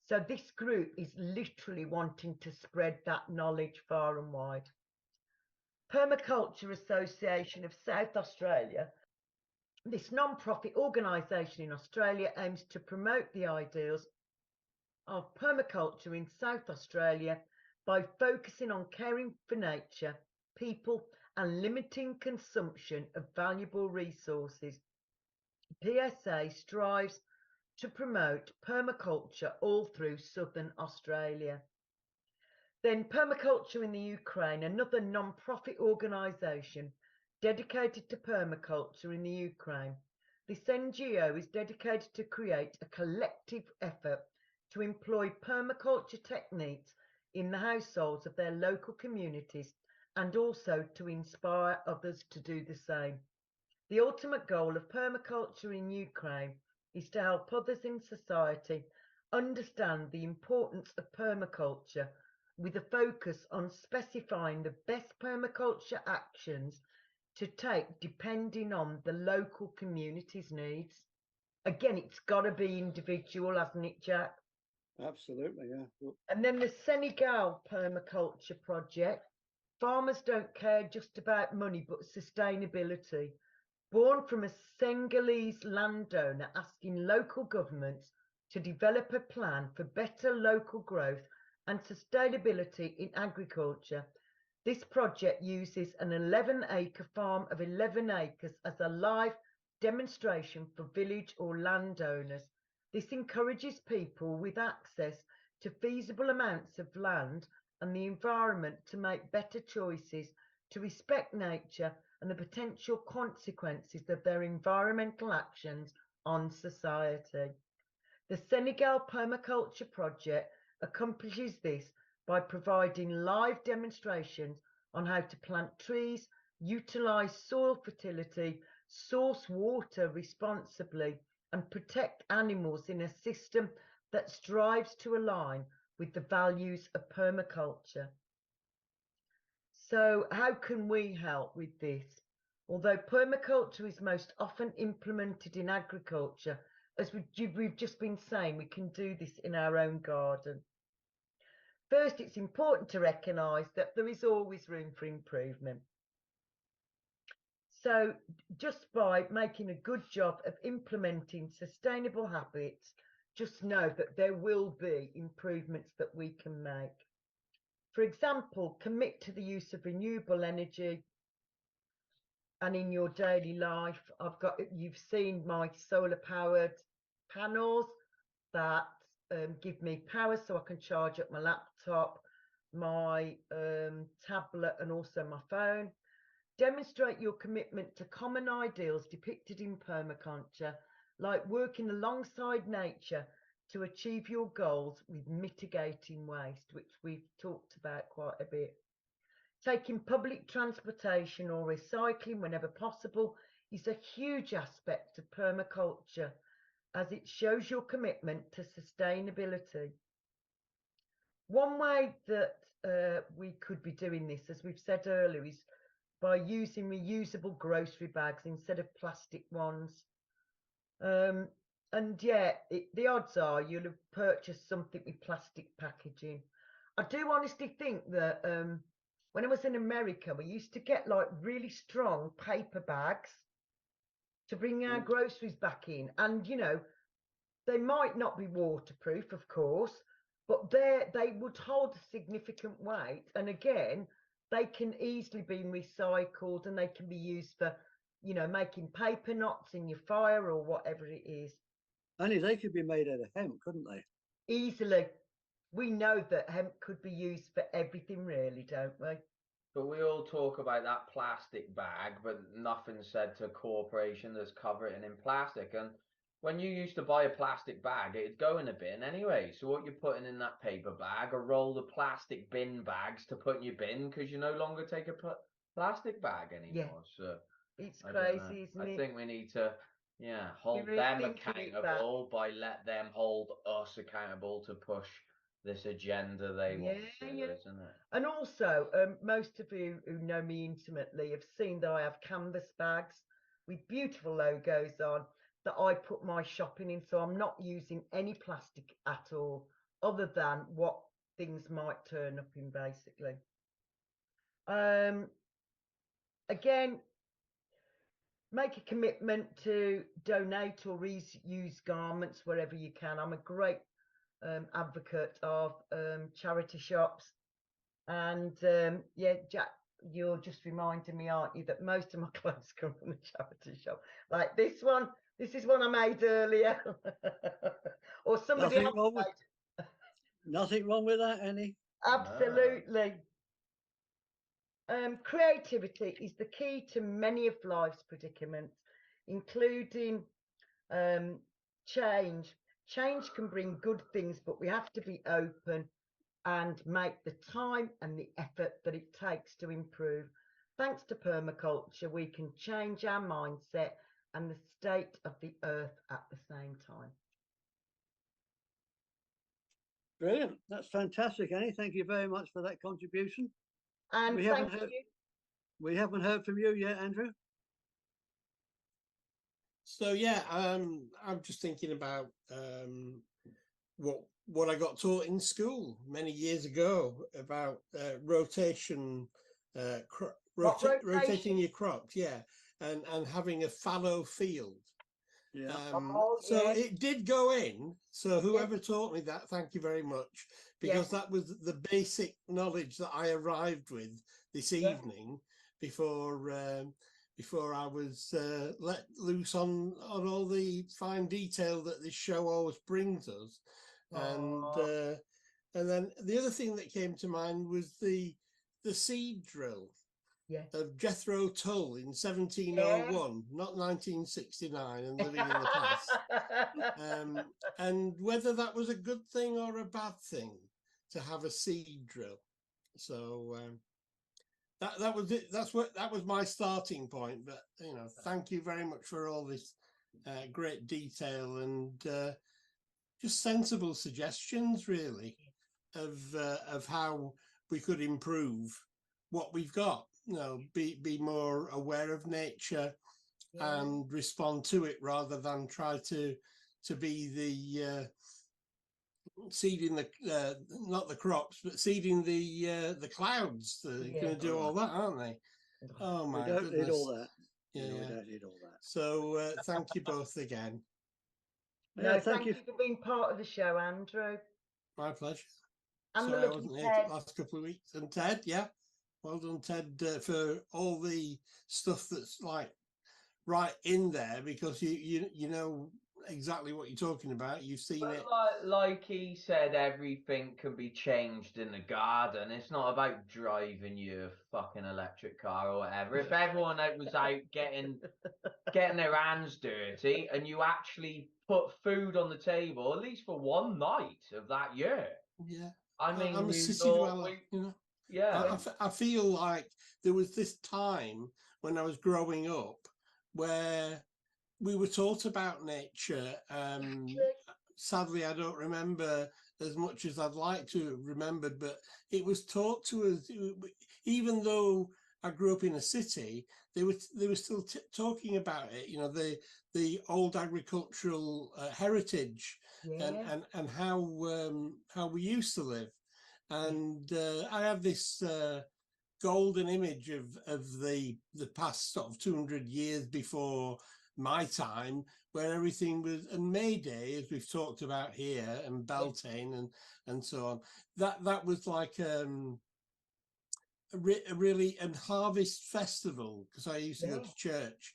So this group is literally wanting to spread that knowledge far and wide. Permaculture Association of South Australia, this non-profit organisation in Australia, aims to promote the ideals of permaculture in South Australia by focusing on caring for nature, people, and limiting consumption of valuable resources. PSA strives to promote permaculture all through southern Australia. Then Permaculture in the Ukraine, another non-profit organisation dedicated to permaculture in the Ukraine. This NGO is dedicated to create a collective effort to employ permaculture techniques in the households of their local communities, and also to inspire others to do the same. The ultimate goal of permaculture in Ukraine is to help others in society understand the importance of permaculture, with a focus on specifying the best permaculture actions to take depending on the local community's needs. Again, it's got to be individual, hasn't it, Jack? Absolutely, yeah. And then the Senegal Permaculture Project. Farmers don't care just about money, but sustainability. Born from a Senegalese landowner asking local governments to develop a plan for better local growth and sustainability in agriculture, this project uses an 11-acre farm of 11 acres as a live demonstration for village or landowners. This encourages people with access to feasible amounts of land and the environment to make better choices, to respect nature and the potential consequences of their environmental actions on society. The Senegal Permaculture Project accomplishes this by providing live demonstrations on how to plant trees, utilise soil fertility, source water responsibly, and protect animals in a system that strives to align with the values of permaculture. So how can we help with this? Although permaculture is most often implemented in agriculture, as we've just been saying, we can do this in our own garden. First, it's important to recognise that there is always room for improvement. So just by making a good job of implementing sustainable habits, just know that there will be improvements that we can make. For example, commit to the use of renewable energy. And in your daily life, you've seen my solar powered panels that give me power so I can charge up my laptop, my tablet, and also my phone. Demonstrate your commitment to common ideals depicted in permaculture, like working alongside nature to achieve your goals with mitigating waste, which we've talked about quite a bit. Taking public transportation or recycling whenever possible is a huge aspect of permaculture, as it shows your commitment to sustainability. One way that we could be doing this, as we've said earlier, is by using reusable grocery bags instead of plastic ones. And yeah, the odds are you'll have purchased something with plastic packaging. I do honestly think that when I was in America, we used to get like really strong paper bags to bring our groceries back in. And, you know, they might not be waterproof, of course, but they would hold a significant weight. And again, they can easily be recycled and they can be used for you know, making paper knots in your fire or whatever it is. Only they could be made out of hemp, couldn't they? Easily. We know that hemp could be used for everything, really, don't we? But we all talk about that plastic bag, but nothing's said to a corporation that's covering it in plastic. And when you used to buy a plastic bag, it'd go in a bin anyway. So what you're putting in that paper bag are roll of plastic bin bags to put in your bin because you no longer take a plastic bag anymore. So It's I don't know. crazy, isn't it? I think we need to, hold rethink them it accountable by let them hold us accountable to push this agenda they want to, isn't it? And also, most of you who know me intimately have seen that I have canvas bags with beautiful logos on that I put my shopping in. So I'm not using any plastic at all, other than what things might turn up in, basically. Again, make a commitment to donate or reuse garments wherever you can. I'm a great advocate of charity shops, and yeah, Jack, you're just reminding me, aren't you, that most of my clothes come from the charity shop. Like this one, this is one I made earlier, or somebody Nothing else wrong made. with nothing wrong with that, Annie. Absolutely. Creativity is the key to many of life's predicaments, including change. Change can bring good things, but we have to be open and make the time and the effort that it takes to improve. Thanks to permaculture, we can change our mindset and the state of the earth at the same time. Brilliant. That's fantastic, Annie. Thank you very much for that contribution. And We haven't heard from you yet, Andrew. So yeah, I'm just thinking about what I got taught in school many years ago about rotation, rotating your crops, and having a fallow field. Yeah. So it did go in. So whoever taught me that, thank you very much, because that was the basic knowledge that I arrived with this evening before I was let loose on all the fine detail that this show always brings us. And then the other thing that came to mind was the seed drill of Jethro Tull in 1701, not 1969 and living in the past. And whether that was a good thing or a bad thing to have a seed drill. So that was it. That was my starting point. But thank you very much for all this great detail and just sensible suggestions, really, of how we could improve what we've got. Be more aware of nature and respond to it rather than try to be the seeding the not the crops, but seeding the clouds. They're going to do all that, aren't they? Oh my goodness! We don't need all that. Yeah, we don't need all that. So thank you both again. No, thank you for being part of the show, Andrew. My pleasure. And sorry I wasn't here the last couple of weeks. And Ted, well done, Ted, for all the stuff that's like right in there, because you know exactly what you're talking about. You've seen it. Like he said, everything can be changed in the garden. It's not about driving your fucking electric car or whatever. If everyone was out getting their hands dirty and you actually put food on the table, at least for one night of that year. Yeah. I mean, I'm a city dweller, Yeah. I feel like there was this time when I was growing up where we were taught about nature. Sadly, I don't remember as much as I'd like to have remembered, but it was taught to us. Even though I grew up in a city, they were still talking about it. The old agricultural heritage and how we used to live. And I have this golden image of the past sort of 200 years before my time, where everything was, and May Day, as we've talked about here, and Beltane and so on, that was like a really, and Harvest Festival, because I used to go to church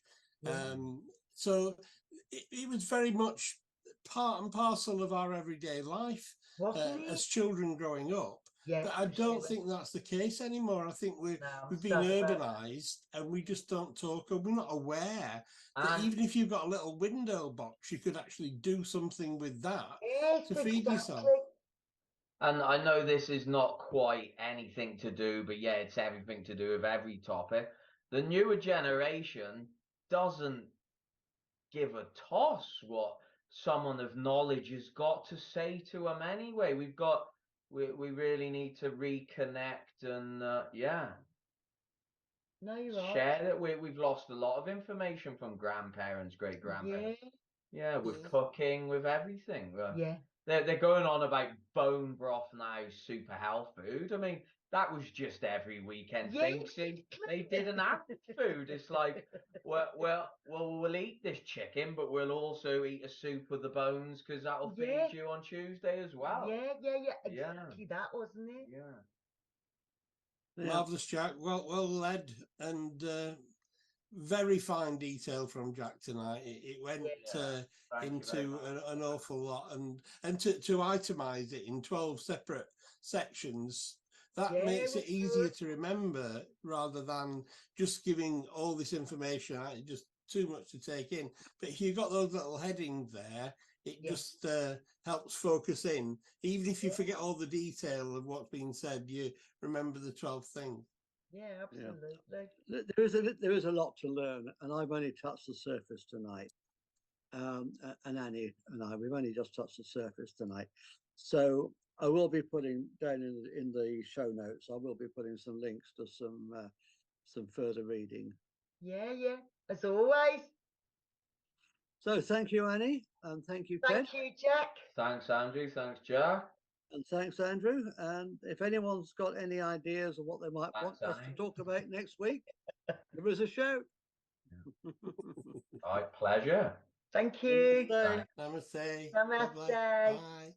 So it was very much part and parcel of our everyday life as children growing up. Yes, but I don't think that's the case anymore. I think we've been urbanized and we just don't talk, or we're not aware that even if you've got a little window box, you could actually do something with that to feed yourself. And I know this is not quite anything to do, but yeah, it's everything to do with every topic. The newer generation doesn't give a toss what someone of knowledge has got to say to them anyway. We really need to reconnect and No, you're share that we've lost a lot of information from grandparents, great grandparents. With cooking, with everything. They're going on about bone broth now, super health food. I mean, that was just every weekend thing. See, they didn't have food. It's like, we'll eat this chicken, but we'll also eat a soup with the bones because that'll feed you on Tuesday as well. Exactly that, wasn't it? Marvellous, Jack. Well led, and very fine detail from Jack tonight. It went into an awful lot, and to itemize it in 12 separate sections, that makes it easier to remember rather than just giving all this information out. It's just too much to take in. But if you've got those little headings there, it just helps focus in. Even if you forget all the detail of what's been said, you remember the 12 things. Yeah, absolutely. There is a lot to learn, and I've only touched the surface tonight. And Annie and we've only just touched the surface tonight. So I will be putting down in the show notes, I will be putting some links to some further reading. Yeah, as always. So thank you, Annie, and thank you, Ted. Thank you, Jack. Thanks, Andrew. Thanks, Jack. And thanks, Andrew. And if anyone's got any ideas of what they might want us to talk about next week, give us a shout. All right, pleasure. Thank you. Namaste. Namaste. Bye.